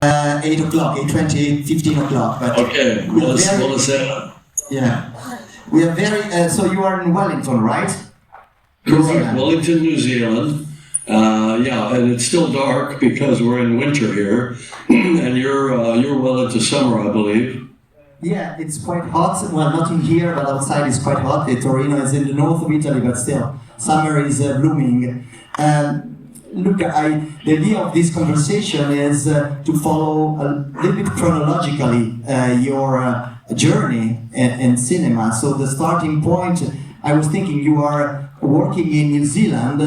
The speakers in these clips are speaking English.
8 o'clock, 8:20, 15 o'clock. But okay, let's say. Yeah. We are very, so you are in Wellington, right? Correct, Wellington, New Zealand. Yeah, and it's still dark because we're in winter here, and you're well into summer, I believe. Yeah, it's quite hot. Well, not in here, but outside it's quite hot. Torino is in the north of Italy, but still, summer is blooming. Look, the idea of this conversation is to follow a little bit chronologically your journey in cinema. So the starting point, I was thinking you are working in New Zealand,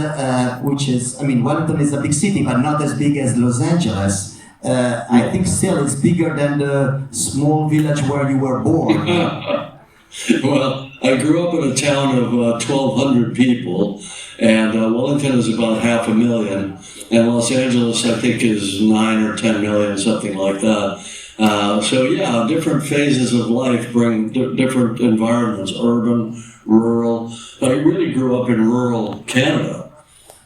which is, I mean, Wellington is a big city, but not as big as Los Angeles. I think still it's bigger than the small village where you were born. Well, I grew up in a town of 1,200 people, and Wellington is about 500,000, and Los Angeles, I think, is 9 or 10 million, something like that. So yeah, different phases of life bring different environments, urban, rural. But I really grew up in rural Canada.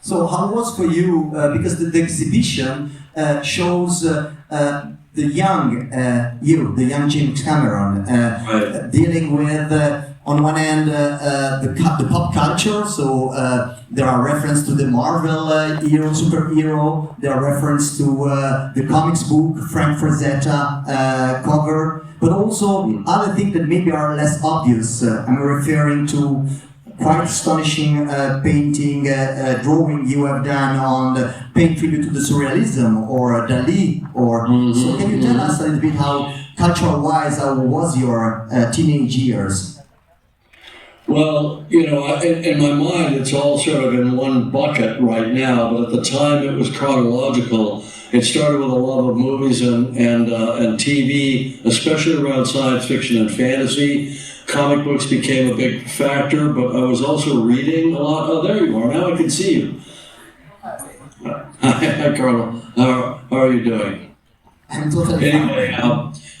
So how was for you, because the exhibition shows the young the young James Cameron, Right. dealing with, on one hand, the pop culture, so there are references to the Marvel superhero, there are references to the comics book, Frank Frazetta cover, but also other things that maybe are less obvious. I'm referring to quite astonishing painting, drawing you have done on paying tribute to the Surrealism or Dali. So can you tell us a little bit how, cultural-wise, how was your teenage years? Well, you know, in my mind, it's all sort of in one bucket right now, but at the time it was chronological. It started with a love of movies and TV, especially around science fiction and fantasy. Comic books became a big factor, but I was also reading a lot. Oh, there you are. Now I can see you. Hi, Carlo. How are you doing? I'm totally Anyway,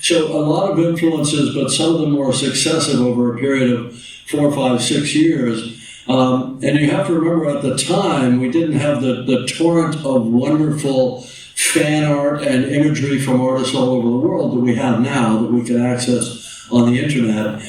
so a lot of influences, but some of them were successive over a period of 4, 5, 6 years. And you have to remember, at the time, we didn't have the torrent of wonderful fan art and imagery from artists all over the world that we have now, that we can access on the internet.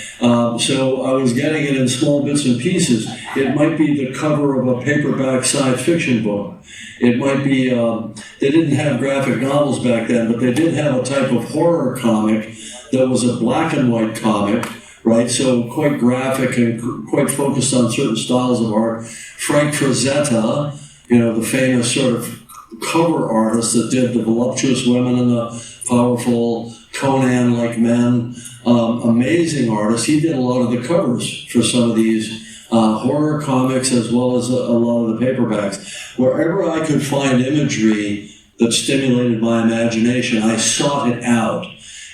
So I was getting it in small bits and pieces. It might be the cover of a paperback science fiction book. It might be, they didn't have graphic novels back then, but they did have a type of horror comic that was a black and white comic, right? So quite graphic and quite focused on certain styles of art. Frank Frazetta, you know, the famous sort of cover artist that did the voluptuous women and the powerful Conan-like men, amazing artist. He did a lot of the covers for some of these horror comics, as well as a lot of the paperbacks. Wherever I could find imagery that stimulated my imagination, I sought it out.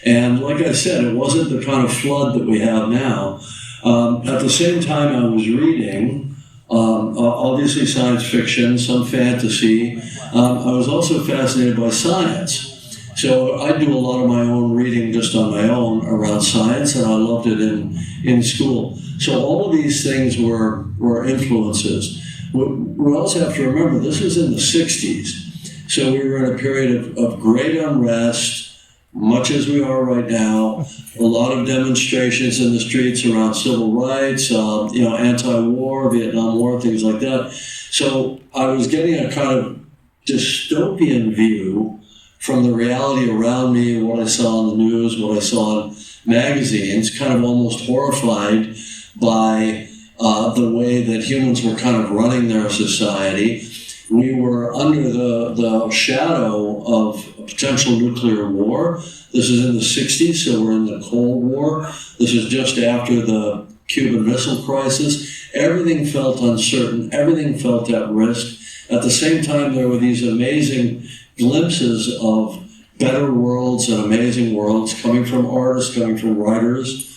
And like I said, it wasn't the kind of flood that we have now. At the same time, I was reading, obviously science fiction, some fantasy. I was also fascinated by science. So I do a lot of my own reading just on my own around science, and I loved it in school. So all of these things were influences. We also have to remember, this was in the 60s. So we were in a period of great unrest, much as we are right now. A lot of demonstrations in the streets around civil rights, anti-war, Vietnam War, things like that. So I was getting a kind of dystopian view from the reality around me, what I saw on the news, what I saw in magazines, kind of almost horrified by the way that humans were kind of running their society. We were under the shadow of a potential nuclear war. This is in the 60s, so we're in the Cold War. This is just after the Cuban Missile Crisis. Everything felt uncertain. Everything felt at risk. At the same time, there were these amazing glimpses of better worlds and amazing worlds coming from artists, coming from writers.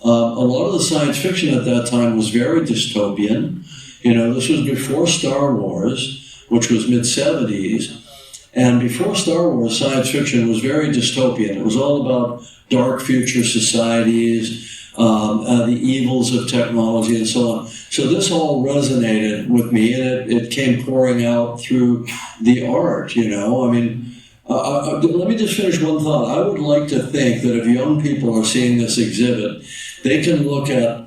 A lot of the science fiction at that time was very dystopian. You know, this was before Star Wars, which was mid-70s. And before Star Wars, science fiction was very dystopian. It was all about dark future societies, the evils of technology, and so on. So this all resonated with me, and it came pouring out through the art, you know. I mean, let me just finish one thought. I would like to think that if young people are seeing this exhibit, they can look at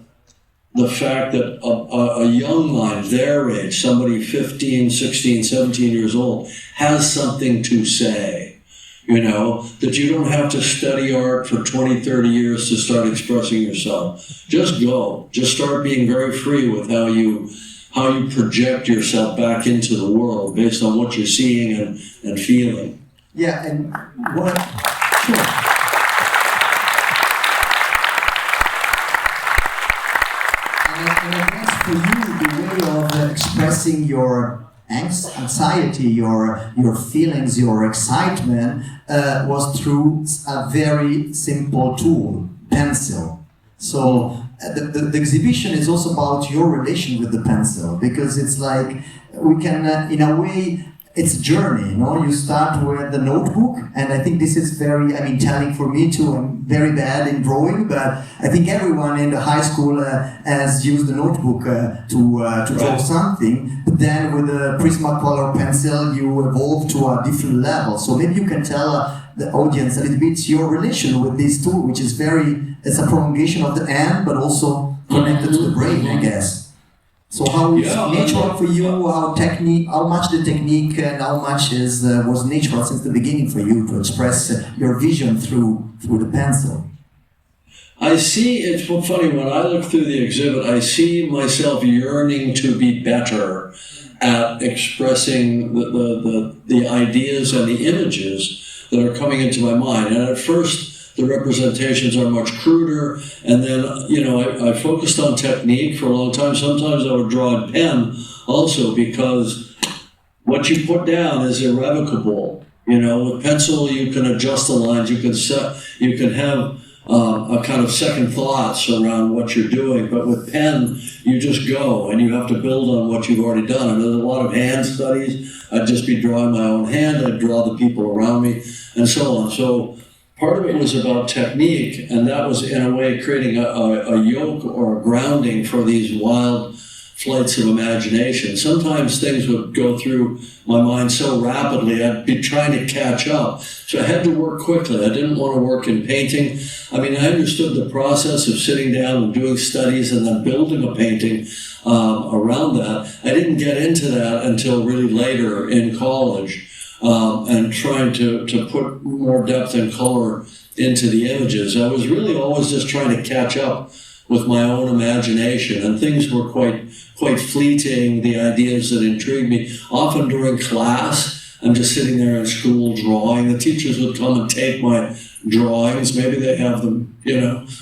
the fact that a young mind, their age, somebody 15, 16, 17 years old, has something to say. You know, that you don't have to study art for 20, 30 years to start expressing yourself. Just go. Just start being very free with how you project yourself back into the world based on what you're seeing and feeling. Yeah, and what... Sure. And I guess for you, the way of expressing your anxiety, your feelings, your excitement was through a very simple tool, pencil. So the exhibition is also about your relation with the pencil, because it's like we can, in a way, it's a journey, you know? You start with the notebook, and I think this is very, telling for me too. I'm very bad in drawing, but I think everyone in the high school has used the notebook to draw something. But then with the Prismacolor pencil, you evolve to a different level. So maybe you can tell the audience a little bit your relation with this tool, which is it's a prolongation of the hand, but also connected to the brain, I guess. So how is natural for you? How much the technique and how much was natural since the beginning for you to express your vision through the pencil? I see. It's funny when I look through the exhibit. I see myself yearning to be better at expressing the ideas and the images that are coming into my mind. And at first, the representations are much cruder, and then, I focused on technique for a long time. Sometimes I would draw in pen also, because what you put down is irrevocable. With pencil, you can adjust the lines, you can have a kind of second thoughts around what you're doing, but with pen, you just go, and you have to build on what you've already done. And there's a lot of hand studies. I'd just be drawing my own hand, I'd draw the people around me, and so on. So part of it was about technique, and that was, in a way, creating a yoke or a grounding for these wild flights of imagination. Sometimes things would go through my mind so rapidly, I'd be trying to catch up. So I had to work quickly. I didn't want to work in painting. I understood the process of sitting down and doing studies and then building a painting around that. I didn't get into that until really later in college. And trying to put more depth and color into the images. I was really always just trying to catch up with my own imagination, and things were quite fleeting, the ideas that intrigued me. Often during class, I'm just sitting there in school drawing. The teachers would come and take my drawings. Maybe they have them,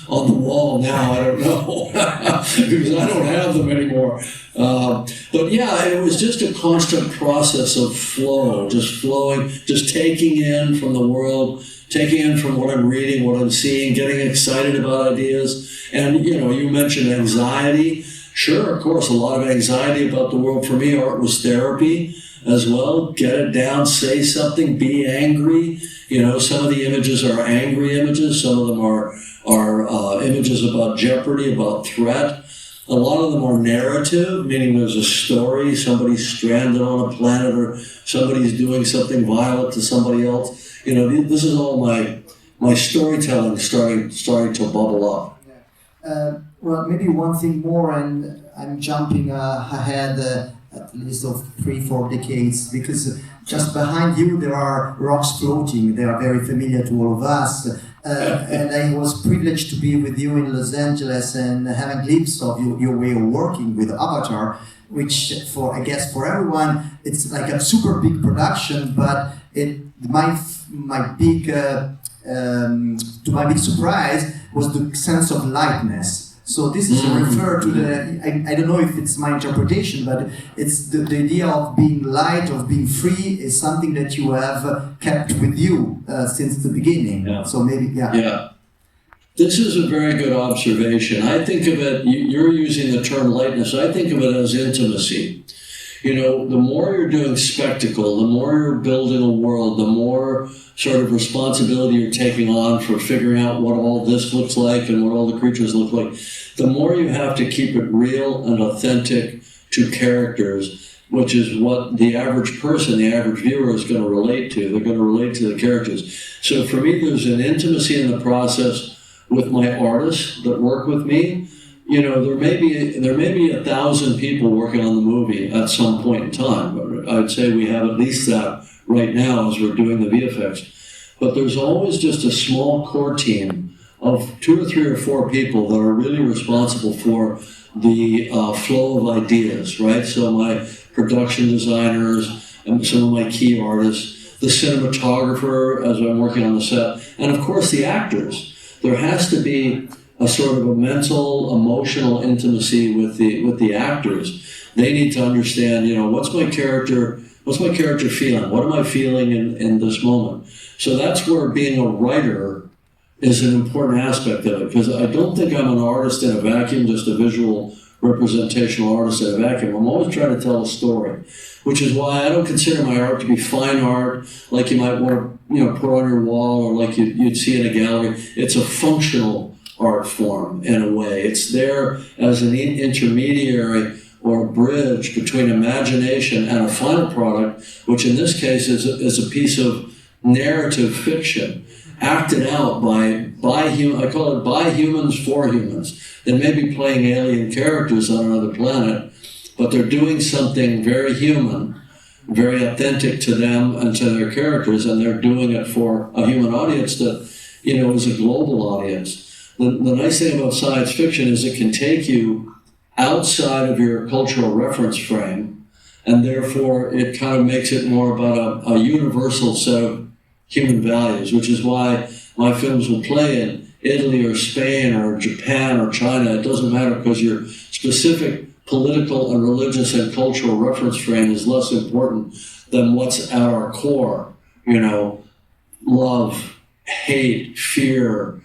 on the wall now. I don't know, because I don't have them anymore. But yeah, it was just a constant process of flow, just flowing, just taking in from the world, taking in from what I'm reading, what I'm seeing, getting excited about ideas. And, you mentioned anxiety. Sure, of course, a lot of anxiety about the world. For me, art was therapy as well. Get it down, say something, be angry. Some of the images are angry images. Some of them are images about jeopardy, about threat. A lot of them are narrative, meaning there's a story, somebody's stranded on a planet, or somebody's doing something violent to somebody else. This is all my storytelling starting to bubble up. Well, maybe one thing more, and I'm jumping ahead at least of 3-4 decades, because just behind you there are rocks floating. They are very familiar to all of us. And I was privileged to be with you in Los Angeles and have a glimpse of your way of working with Avatar, which for everyone it's like a super big production, but to my big surprise was the sense of lightness. So this is a refer to I don't know if it's my interpretation, but it's the idea of being light, of being free, is something that you have kept with you since the beginning. Yeah. So maybe, Yeah. This is a very good observation. I think of it, you're using the term lightness, I think of it as intimacy. The more you're doing spectacle, the more you're building a world, the more sort of responsibility you're taking on for figuring out what all this looks like and what all the creatures look like, the more you have to keep it real and authentic to characters. which is what the average person, the average viewer is going to relate to. They're going to relate to the characters. So for me, there's an intimacy in the process with my artists that work with me. You know, there may be 1,000 people working on the movie at some point in time. But I'd say we have at least that right now as we're doing the VFX. But there's always just a small core team of 2 or 3 or 4 people that are really responsible for the flow of ideas, right? So my production designers and some of my key artists, the cinematographer as I'm working on the set, and of course the actors. There has to be a sort of a mental, emotional intimacy with the actors. They need to understand, you know, what's my character feeling? What am I feeling in this moment? So that's where being a writer is an important aspect of it, because I don't think I'm an artist in a vacuum, just a visual representational artist in a vacuum. I'm always trying to tell a story, which is why I don't consider my art to be fine art, like you might want to, you know, put on your wall or like you'd see in a gallery. It's a functional art form in a way. It's there as an intermediary or a bridge between imagination and a final product, which in this case is a piece of narrative fiction acted out by I call it by humans for humans. They may be playing alien characters on another planet, but they're doing something very human, very authentic to them and to their characters, and they're doing it for a human audience that, you know, is a global audience. The nice thing about science fiction is it can take you outside of your cultural reference frame, and therefore it kind of makes it more about a universal set of human values, which is why my films will play in Italy or Spain or Japan or China. It doesn't matter, because your specific political and religious and cultural reference frame is less important than what's at our core. You know, love, hate, fear,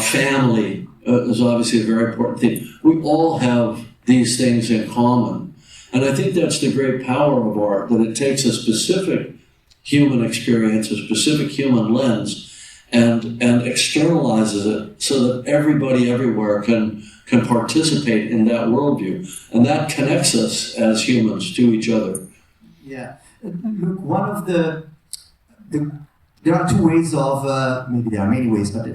family is obviously a very important thing. We all have these things in common. And I think that's the great power of art, that it takes a specific human experience, a specific human lens, and externalizes it so that everybody everywhere can participate in that worldview. And that connects us as humans to each other. Yeah. Look, one of the there are 2 ways of, maybe there are many ways, but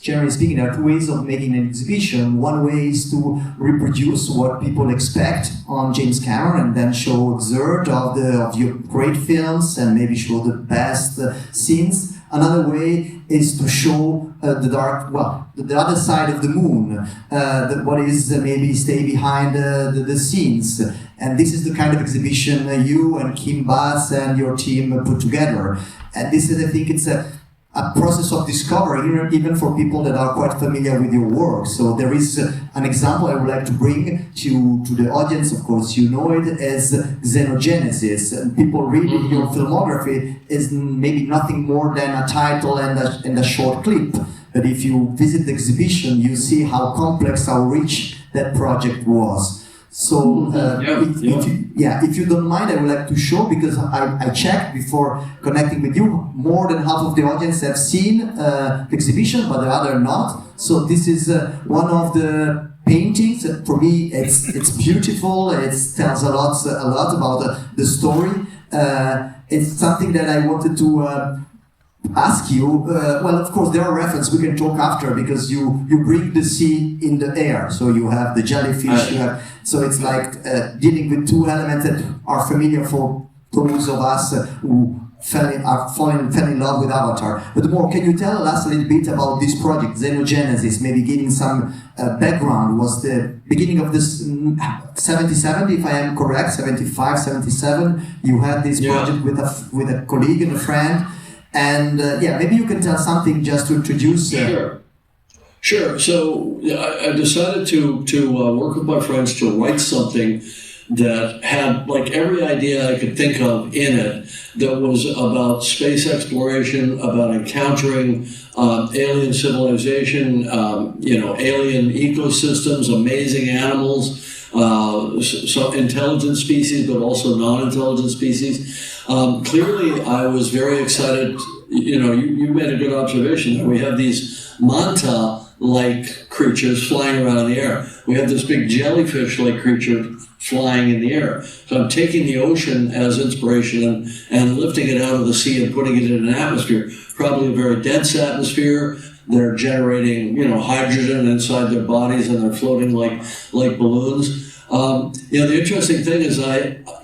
generally speaking, there are 2 ways of making an exhibition. One way is to reproduce what people expect on James Cameron and then show excerpt of your great films and maybe show the best scenes. Another way is to show the other side of the moon, what is maybe stay behind the scenes. And this is the kind of exhibition you and Kim Bass and your team put together. And this is, I think, it's a process of discovery, even for people that are quite familiar with your work. So there is an example I would like to bring to the audience. Of course, you know it as Xenogenesis. And people reading your filmography is maybe nothing more than a title and a short clip. But if you visit the exhibition, you see how complex, how rich that project was. So if you don't mind, I would like to show, because I checked before connecting with you, more than half of the audience have seen the exhibition, but the other not. So this is one of the paintings. For me, it's beautiful. It tells a lot about the story. It's something that I wanted to ask you. Well, of course, there are references. We can talk after, because you bring the sea in the air. So you have the jellyfish. So it's like dealing with 2 elements that are familiar for those of us who fell in love with Avatar. But more, can you tell us a little bit about this project, Xenogenesis? Maybe giving some background. Was the beginning of this 77, if I am correct, 75, 77? You had this project with a colleague and a friend. And maybe you can tell something just to introduce. Sure. So I decided to work with my friends to write something that had like every idea I could think of in it, that was about space exploration, about encountering alien civilization, alien ecosystems, amazing animals, so intelligent species, but also non-intelligent species. Clearly, I was very excited. You made a good observation that we have these manta-like creatures flying around in the air. We have this big jellyfish-like creature flying in the air. So I'm taking the ocean as inspiration and lifting it out of the sea and putting it in an atmosphere, probably a very dense atmosphere. They're generating, hydrogen inside their bodies, and they're floating like balloons. The interesting thing is,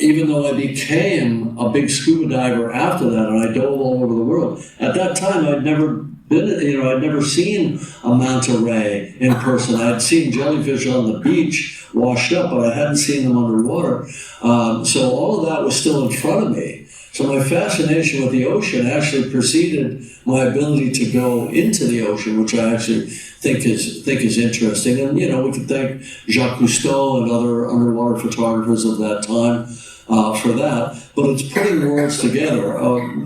even though I became a big scuba diver after that, and I dove all over the world, at that time I'd never seen a manta ray in person. I'd seen jellyfish on the beach washed up, but I hadn't seen them underwater. So all of that was still in front of me. So my fascination with the ocean actually preceded my ability to go into the ocean, which I actually think is interesting. And we could thank Jacques Cousteau and other underwater photographers of that time for that. But it's putting worlds together.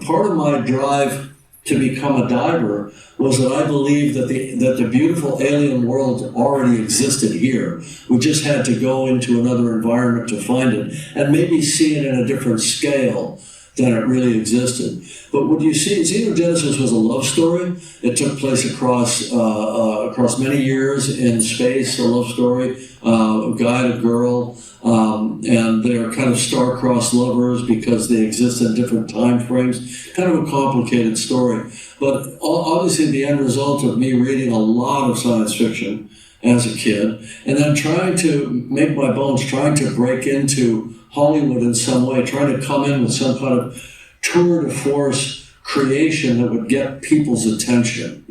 Part of my drive to become a diver was that I believed that the beautiful alien world already existed here. We just had to go into another environment to find it, and maybe see it in a different scale than it really existed. But what you see, Xenogenesis was a love story. It took place across many years in space, a love story, a guy and a girl, and they're kind of star-crossed lovers because they exist in different time frames. Kind of a complicated story. But obviously the end result of me reading a lot of science fiction as a kid, and then trying to make my bones, trying to break into Hollywood in some way, trying to come in with some kind of tour de force creation that would get people's attention,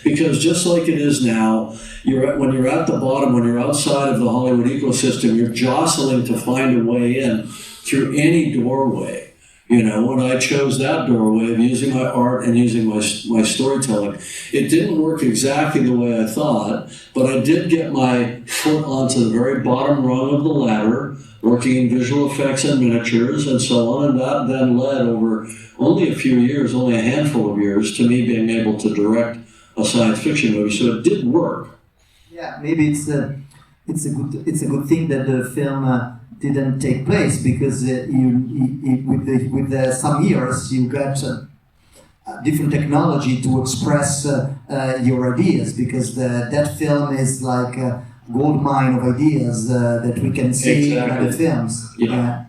because just like it is now, when you're at the bottom, when you're outside of the Hollywood ecosystem, you're jostling to find a way in through any doorway. When I chose that doorway of using my art and using my storytelling, it didn't work exactly the way I thought, but I did get my foot onto the very bottom rung of the ladder, working in visual effects and miniatures and so on, and that then led over only a few years, only a handful of years, to me being able to direct a science fiction movie. So it did work. Yeah, maybe it's a good thing that the film didn't take place, because with some years you got different technology to express your ideas, because that film is like a gold mine of ideas that we can see in other films. Yeah.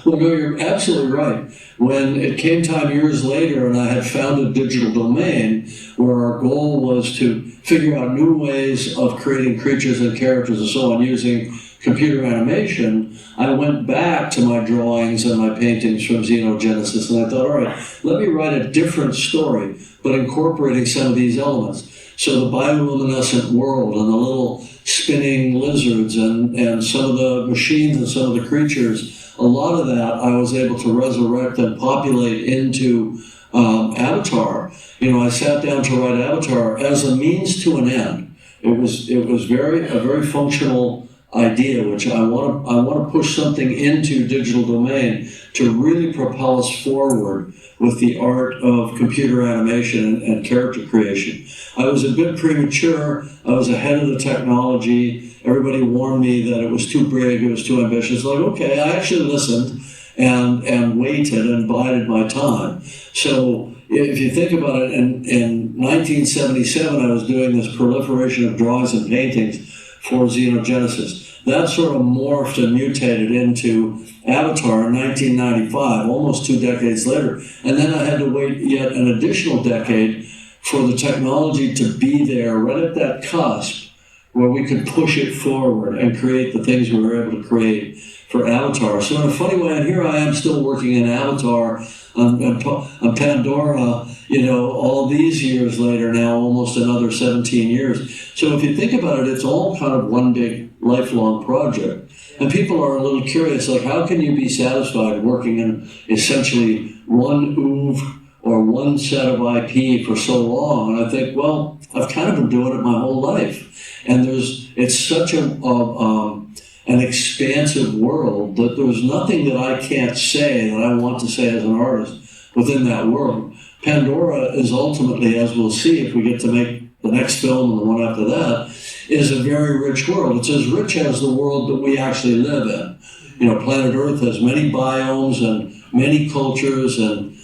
Well, no, you're absolutely right. When it came time years later and I had founded Digital Domain, where our goal was to figure out new ways of creating creatures and characters and so on using computer animation, I went back to my drawings and my paintings from Xenogenesis, and I thought, all right, let me write a different story, but incorporating some of these elements. So the bioluminescent world and the little spinning lizards and some of the machines and some of the creatures, a lot of that I was able to resurrect and populate into Avatar. I sat down to write Avatar as a means to an end. It was a very functional idea, which I want to push something into Digital Domain to really propel us forward with the art of computer animation and character creation. I was a bit premature. I was ahead of the technology. Everybody warned me that it was too big, it was too ambitious. Like, okay, I actually listened and waited and bided my time. So if you think about it, in 1977, I was doing this proliferation of drawings and paintings for Xenogenesis. That sort of morphed and mutated into Avatar in 1995, almost 2 decades later. And then I had to wait yet an additional decade for the technology to be there right at that cusp where we could push it forward and create the things we were able to create for Avatar. So in a funny way, and here I am still working in Avatar on Pandora, all these years later now, almost another 17 years. So if you think about it, it's all kind of one big lifelong project. And people are a little curious, like, how can you be satisfied working in essentially one oeuvre or one set of IP for so long? And I think, well, I've kind of been doing it my whole life. And it's such an expansive world that there's nothing that I can't say that I want to say as an artist within that world. Pandora is ultimately, as we'll see if we get to make the next film and the one after that, is a very rich world. It's as rich as the world that we actually live in. Planet Earth has many biomes and many cultures and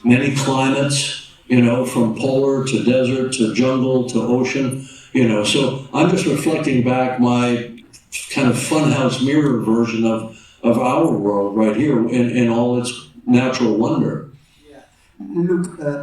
many climates, from polar to desert to jungle to ocean. So I'm just reflecting back my kind of funhouse mirror version of our world right here in all its natural wonder. Look,